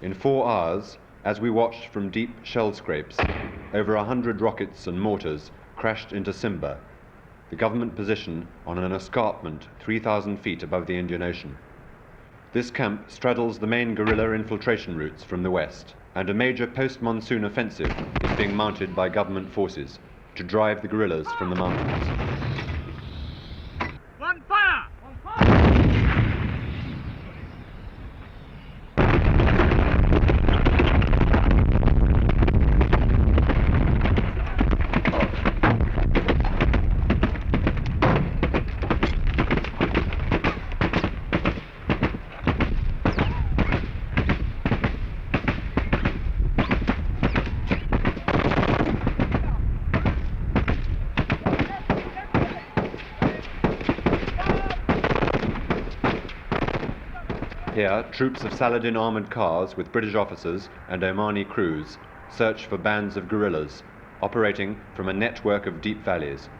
In 4 hours, as we watched from deep shell scrapes, over 100 rockets and mortars crashed into Simba, the government position on an escarpment 3,000 feet above the Indian Ocean. This camp straddles the main guerrilla infiltration routes from the west, and a major post-monsoon offensive is being mounted by government forces to drive the guerrillas from the mountains. One fire! One fire! Here, troops of Saladin armoured cars with British officers and Omani crews search for bands of guerrillas operating from a network of deep valleys.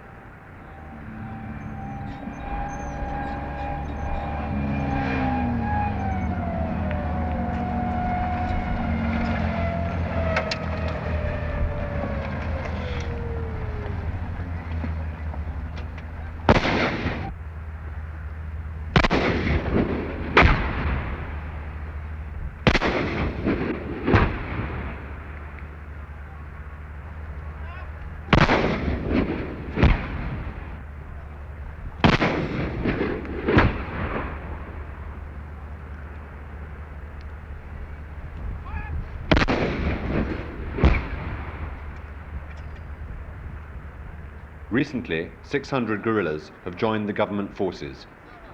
Recently, 600 guerrillas have joined the government forces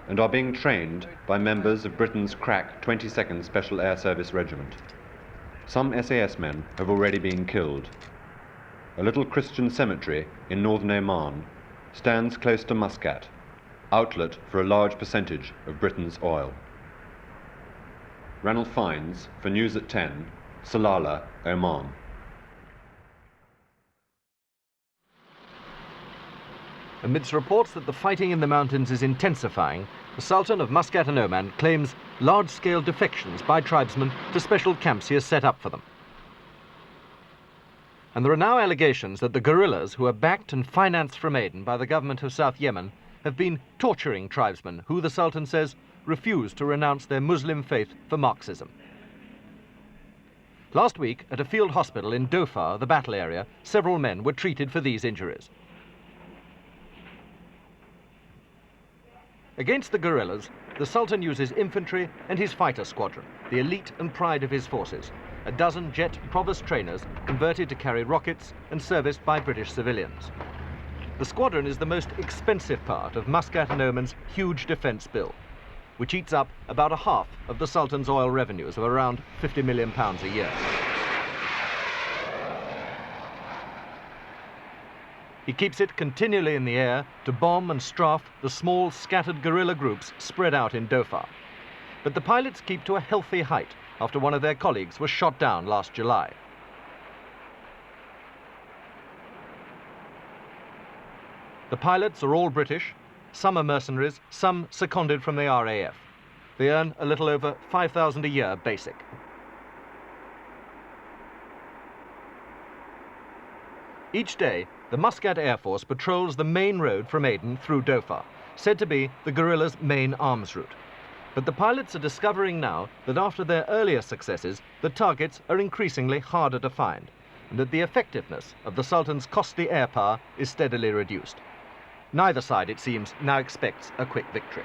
and are being trained by members of Britain's crack 22nd Special Air Service Regiment. Some SAS men have already been killed. A little Christian cemetery in northern Oman stands close to Muscat, outlet for a large percentage of Britain's oil. Ranulph Fiennes for News at 10, Salalah, Oman. Amidst reports that the fighting in the mountains is intensifying, the Sultan of Muscat and Oman claims large-scale defections by tribesmen to special camps he has set up for them. And there are now allegations that the guerrillas, who are backed and financed from Aden by the government of South Yemen, have been torturing tribesmen who, the Sultan says, refuse to renounce their Muslim faith for Marxism. Last week, at a field hospital in Dhofar, the battle area, several men were treated for these injuries. Against the guerrillas, the Sultan uses infantry and his fighter squadron, the elite and pride of his forces, a dozen jet provost trainers converted to carry rockets and serviced by British civilians. The squadron is the most expensive part of Muscat and Oman's huge defence bill, which eats up about a half of the Sultan's oil revenues of around £50 million a year. He keeps it continually in the air to bomb and strafe the small, scattered guerrilla groups spread out in Dhofar. But the pilots keep to a healthy height after one of their colleagues was shot down last July. The pilots are all British, some are mercenaries, some seconded from the RAF. They earn a little over $5,000 a year basic. Each day, the Muscat Air Force patrols the main road from Aden through Dhofar, said to be the guerrillas' main arms route. But the pilots are discovering now that after their earlier successes, the targets are increasingly harder to find, and that the effectiveness of the Sultan's costly air power is steadily reduced. Neither side, it seems, now expects a quick victory.